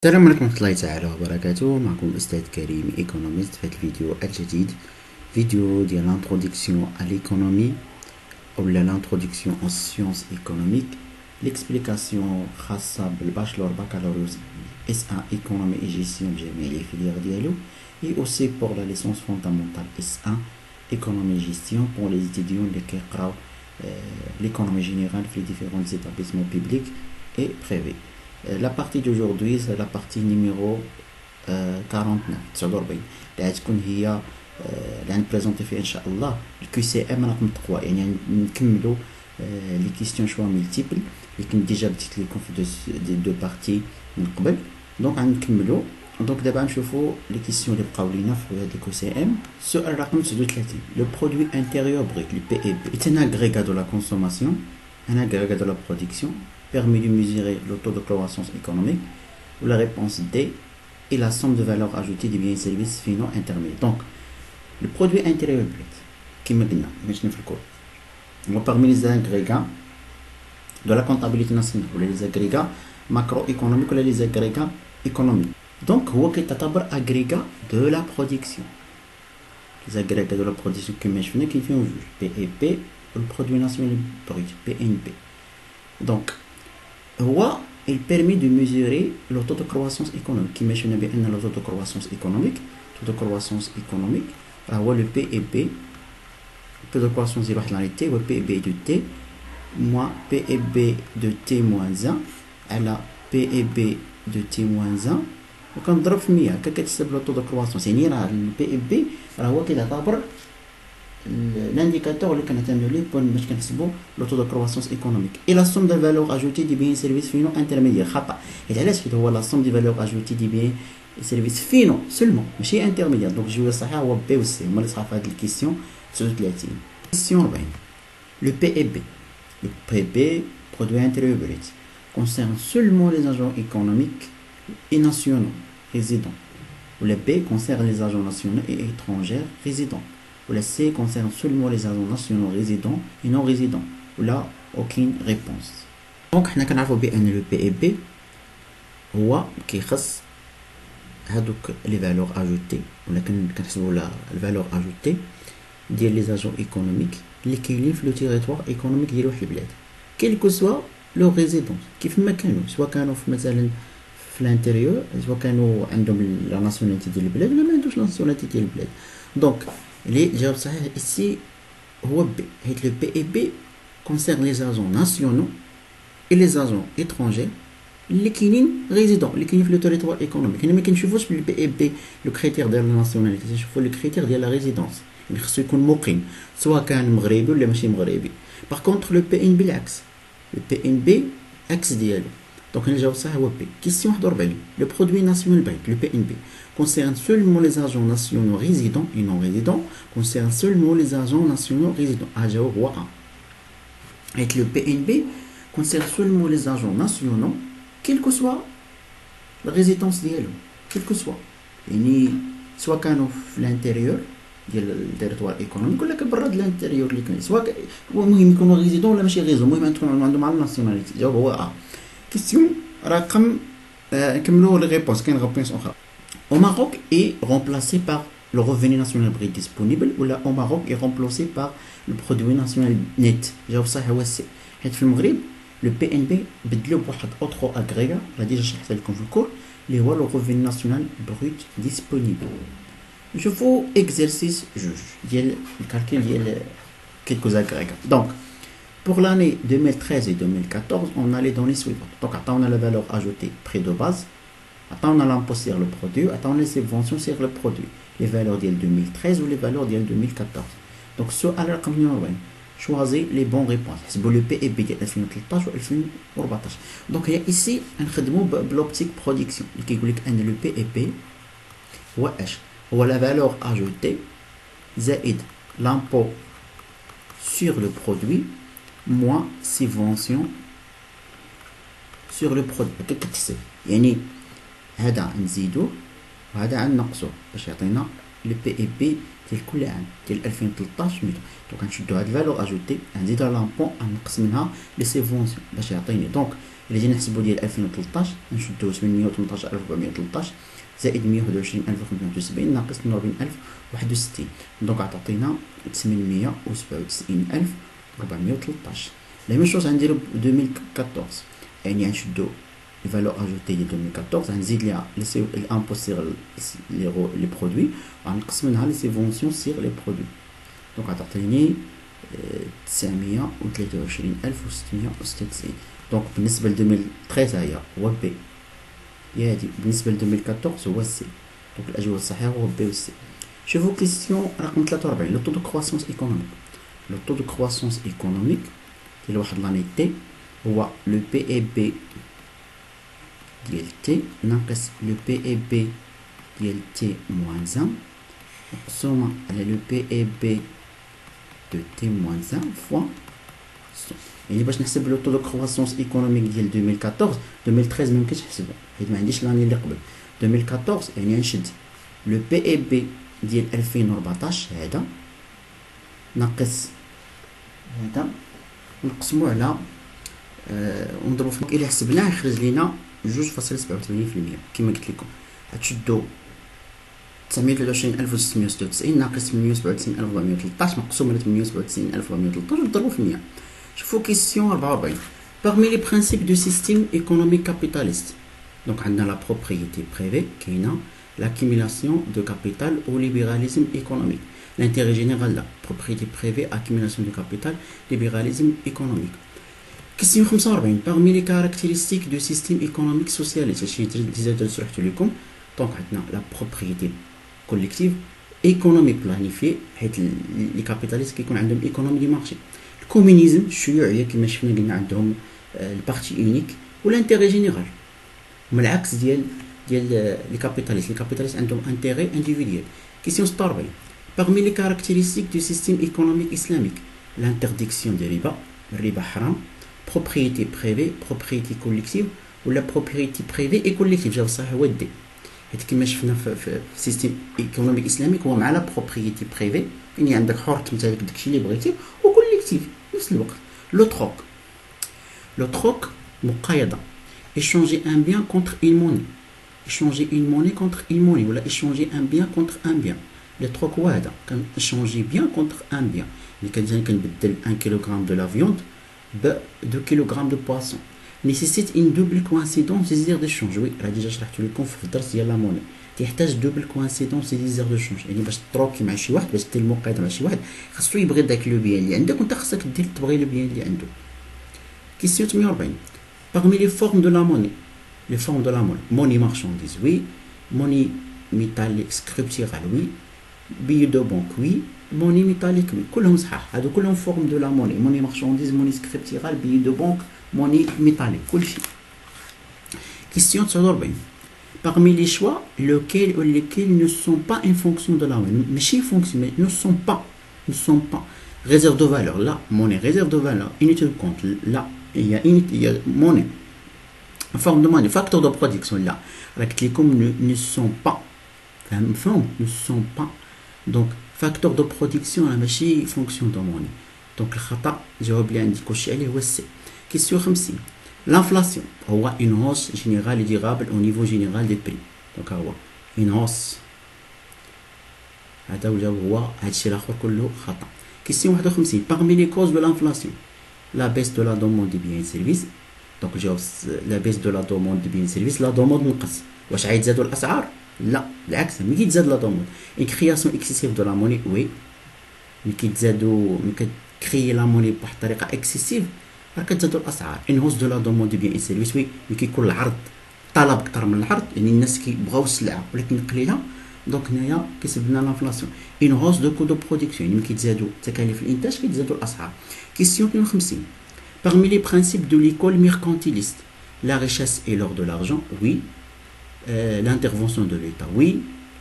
السلام عليكم ورحمة الله تعالى وبركاته. معكم الأستاذ كريم ايكونوميست في هذا الفيديو الجديد، فيديو ديال l'introduction à l'économie أو l'introduction aux sciences économiques، l'explication خاصة بالباشلور بكالوريوس SA économie et gestion بجميع les filières ديالو، et aussi pour la licence fondamentale SA économie et gestion pour les étudiants اللي كيقراو l'économie générale في différents établissements publics et privés. La partie d'aujourd'hui c'est la partie numéro 49 49 اللي غتكون هي اللي غنبريزونطي فيها ان شاء الله الكي سي ام رقم 3، يعني نكملوا لي كيستيون شوا ملتيبل اللي كنت ديجا بديت لكم في دو بارتي من قبل. دونك غنكملوا. دونك دابا نشوفوا لي كيستيون اللي بقاو لينا في هذا الكي سي ام. السؤال رقم 39، لو برودوي انتيريور بروت لو بي اي بي est un agrégat de la consommation, un agrégat de la production permet de mesurer le taux de croissance économique, où la réponse D est la somme de valeur ajoutée des biens et services finaux intermédiaires. Donc, le produit intérieur brut, qui me dit, parmi les agrégats de la comptabilité nationale, ou les agrégats macroéconomiques, ou les agrégats économiques. Donc, هو كيتعتبر agrégat de la production. Les agrégats de la production qui me qui font PEP, le produit national brut, PNB. Donc, il permet de mesurer le taux de croissance économique. Qui mentionne bien le taux de croissance économique. Le taux de croissance économique, le PEB, le taux de croissance de la le PEB de T, moins PEB de T moins 1, à la PEB de T moins 1. وكان نضرب في 100 كتحسب لو طو دو كرواسونس، يعني راه البي اي بي راه هو كيعتبر l'indicateur اللي كنعتمدوا ليه باش كنحسبوا لو طو دو كرواسونس ايكونوميك. اي لا سوم دو فالور اجوتي دي بيان سيرفيس فينو انترميديير. خطا، حيت علاش؟ حيت هو لا سوم دي فالور اجوتي دي بيان سيرفيس فينو سولمون ماشي انترميديير. دونك الجواب الصحيح هو بي و سي، هما اللي صحاب في هاد الكيسيون 39. كيسيون 40، le PEB, le PEB produit intérieur brut concerne seulement les agents économiques et nationaux résidents, ou le B concerne les agents nationaux et étrangers résidents, ou le C concerne seulement les agents nationaux résidents et non résidents, ou là aucune réponse. Donc حنا كنعرفوا بان لو بي اي بي هو كيخص هادوك لي فالور اجوتي، ولا كنحسبوا لا الفالور اجوتي ديال لي اجون ايكونوميك اللي كاينين في لو تيريتوار ايكونوميك ديال واحد البلاد، كيلكو سوا لو ريزيدونس، كيف ما كانوا، سواء كانوا في مثلا في الانتيريور، سواء كانوا عندهم لا ناسيوناليتي ديال البلاد ولا ما عندوش لا ناسيوناليتي ديال البلاد. دونك لي جواب صحيح ici هو بي، حيت لو بي اي بي concerne les agents nationaux et les agents étrangers اللي كاينين ريزيدون، اللي كاينين في لو تيريتوار ايكونوميك. هنا ما كنشوفوش في البي اي بي لو كريتير ديال الناسيوناليتي، كنشوفوا لو كريتير ديال لا ريزيدونس، يعني خصو يكون مقيم سواء كان مغربي ولا ماشي مغربي. باغ كونطخ لو بي ان بي العكس، لو بي ان بي عكس ديالو. Donc le jawab صحيح هو B. Question 41. Le produit national brut, le PNB, concerne seulement les agents nationaux résidents et non résidents, concerne seulement les agents nationaux résidents. الجواب هو A. Et le PNB concerne seulement les agents nationaux, quelle que soit la résidence ديالو، quelle que soit. يعني سواء كانوا في l'intérieur ديال التيريتوار ايكونوميك ولا برا د الانتيريور اللي كاين، سواء المهم يكونوا ريزيدون ولا ماشي ريزيدون، المهم تكون عندهم على الناسيوناليتي. الجواب هو A. Question رقم نكملوا لي ريبونس، كاين ريبونس اخرى. Au Maroc est remplacé par le revenu national brut disponible, ou là au Maroc est remplacé par le produit national net. جواب صحيح هو سي، حيت في المغرب لو بي ان بي بدلو بواحد اوترو اغريغا راه ديجا شرحت لكم في الكور اللي هو لو revenu national brut disponible. نشوفوا اكزرسيس جوج ديال الكالكول ديال quelques agrégats. Donc pour l'année 2013 et 2014, on a les données suivantes. Donc, on a la valeur ajoutée prix de base, on a l'impôt sur le produit, on a les subventions sur le produit, les valeurs de 2013 ou les valeurs de 2014. Donc, sur la choisissez les bonnes réponses. C'est le PEB de 2013 ou 2014. Donc, ici, on a l'optique production. Qui dit que le PEB ou la valeur ajoutée, zaïd l'impôt sur le produit, moins subvention sur le produit. كتحسب يعني هذا نزيدو وهذا نقصو باش يعطينا لو بي اي بي ديال كل عام ديال 2013 مليون. دونك غنشدو هاد الفالور اجوتي غنزيدو على لامبون غنقص منها لي سيفونسيون باش يعطيني. دونك الا جينا نحسبو ديال 2013 نشدو 818413 زائد 121571 ناقص 42061 دونك غتعطينا 897413. لا ميم شوز غنديرو ب 2014 يعني غنشدو الفالور اجوتي ديال 2014 غنزيد ليها الامبو سيغ لي برودوي غنقص منها لي سيفونسيون سيغ لي برودوي دونك غتعطيني 923696. دونك بالنسبه ل 2013 هي هو بي هي هادي، بالنسبه ل 2014 هو سي. دونك الاجوبه الصحيحه هو بي و سي. شوفوا كيستيون رقم 43 لو طو دو كرواسونس ايكونوميك. لو طو دو كرواسونس ايكونوميك ديال واحد لاني تي هو لو بي اي بي ديال تي ناقص لو بي اي بي ديال تي موان 1 مقسومه على لو بي اي بي دو تي موان 1 فوا 100. يعني باش نحسب لو طو دو كرواسونس ايكونوميك ديال 2014 2013 ميمكنش نحسبو حيت ما عنديش لاني اللي قبل 2014. يعني نشد لو بي اي بي ديال 2014 هذا ناقص هذا ونقسمو على ونضربو في الى حسبناه يخرج لينا 2.87% كما قلت لكم. غتشدو 923696 ناقص 897413 مقسوم على 897413 وضربو في 100. شوفوا كيسيون 44 parmi les principes du système économique capitaliste. Donc عندنا la propriété privée كاينه l'accumulation de capital au libéralisme économique. L'intérêt général là propriété privée accumulation de capital libéralisme économique. Question 45 parmi les caractéristiques du système économique socialiste شي ديجا شرحت لكم. دونك عندنا la propriété collective économique planifiée حيت لي كابيتاليست كيكون عندهم ايكونومي دي مارشي. الكومونيزم الشيوعيه كما شفنا قلنا عندهم البارتي يونيك والانتيغي جينيرال هما العكس ديال لي كابيتاليست عندهم انتيغي انديفيديال. كيسيون 46 parmi les caractéristiques du système économique islamique l'interdiction des riba الربا حرام propriété privée propriété collective ولا propriété privée et collective جاب صح هو دي حيت كما شفنا في السيستم ايكونوميك اسلاميك هو مع لا بروبريتي بريفي يعني عندك حر تمتلك داكشي اللي بغيتي وكوليكتيف نفس الوقت. لو تروك مقايضه échanger un bien contre une monnaie échanger une monnaie contre une monnaie ولا échanger un bien contre un bien. لو تروك هو هذا كان échanger bien contre un bien اللي كنبدل 1 كيلوغرام دو لا فيوند ب 2 كيلوغرام دو بواسون nécessite une double coïncidence des désirs d'échange. Oui راه ديجا شرحت لكم في الدرس ديال لا موني تيحتاج دوبل كوانسيدونس دي ديزير دو شونج. يعني باش تروكي مع شي واحد باش دير المقايضه مع شي واحد خاصو يبغي داك لو بيان اللي عندك وانت خاصك دير تبغي لو بيان اللي عنده. كيسيون 48 parmi les formes de la monnaie les formes de la monnaie marchandise oui monnaie métallique scripturale oui billet de banque oui monnaie métallique oui كلهم صحاح هادو كلهم forme de la monnaie marchandise monnaie scripturale billet de banque monnaie métallique كلشي. Question 49 parmi les choix lesquels ne sont pas en fonction de la monnaie ماشي fonction mais ne sont pas réserve de valeur là monnaie réserve de valeur unité de compte là il y a monnaie forme de monnaie facteur de production là راك لكم ne sont pas فهم ne sont pas donc facteur de production راه ماشي fonction de monnaie. donc الخطا جواب اللي عندي كلشي عليه هو السي. question 50 l'inflation هو une hausse générale et durable au niveau général des prix. donc هو une hausse هذا الجواب هو هادشي الاخر كله خطا. question 51 parmi les causes de l'inflation la baisse de la demande des biens et services. donc الجواب la baisse de la demande des biens et services la demande نقص واش غيتزادوا الاسعار؟ لا بالعكس ملي كيتزاد لا دوموند une création excessive de la monnaie oui ملي كيتزادوا ملي كتكري لا موني بواحد الطريقه اكسيسيف راه كتزادوا الاسعار. ان هوس دو لا دوموند دي بيان اي سيرفيس وي ملي كيكون العرض طلب اكثر من العرض يعني الناس كيبغاو السلعه ولكن قليله دونك هنايا كيسبب لنا لانفلاسيون. ان هوس دو كو دو برودكسيون يعني ملي كيتزادوا تكاليف الانتاج كيتزادوا الاسعار. كيسيون 52 parmi les principes de l'école mercantiliste la richesse et l'or de l'argent oui l'intervention de l'État oui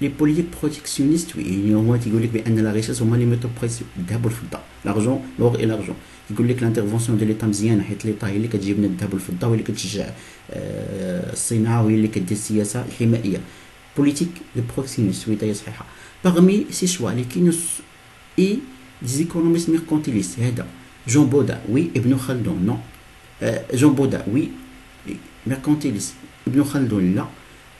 les politiques protectionnistes oui يعني هو تيقول لك بان لا ريشيس هما لي ميتو بريسيو الذهب والفضه l'argent l'or et l'argent يقول لك الانترفونسيون ديال ليطا مزيانه حيت ليطا هي اللي كتجيب لنا الذهب والفضه وهي اللي كتشجع الصناعه وهي اللي كدير السياسه الحمائيه politique de proxémitisme وهي صحيحة. parmi ces choix les qui nous et des économistes mercantilistes هذا جون بودا oui ابن خلدون non جون بودا oui mercantiliste ابن خلدون لا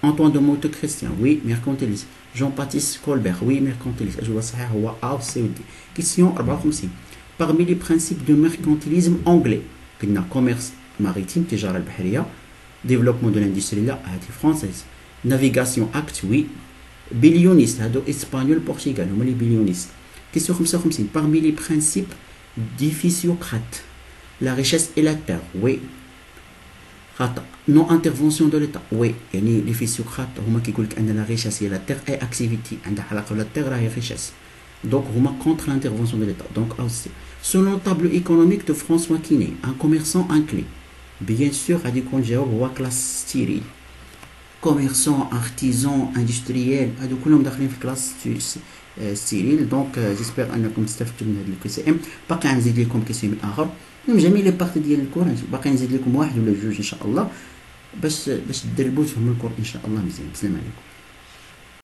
Antoine de Monte-Chrétien oui mercantiliste Jean-Baptiste Colbert oui mercantiliste الإجابة الصحيحة هو A و C و D. question 54 parmi les principes de mercantilisme anglais قلنا commerce maritime التجارة البحرية développement de l'industrie لا هذه française navigation acte oui billioniste هادو espagnol portugal هما les billionistes. question 55 parmi les principes des physiocrates la richesse et la terre oui خطأ non intervention de l'État oui يعني les physiocrates هما كيقول لك ان la richesse هي la terre اي activité عندها علاقه بلا terre راهي richesse donc هما contre l'intervention de l'État donc aussi selon le tableau économique de François Quinet un commerçant inclus bien sûr غادي يكون الجواب هو كلاس ستيريل commerçant artisan industriel هادو كلهم داخلين في كلاس ستيريل دونك جيسبر انكم استفدتوا من هذا الكي سي ام. باقي غنزيد لكم كي سي ام اخر المهم جميع لي بارتي ديال الكور باقي نزيد لكم واحد ولا جوج ان شاء الله باش تدربوا تفهموا الكور ان شاء الله مزيان. السلام عليكم.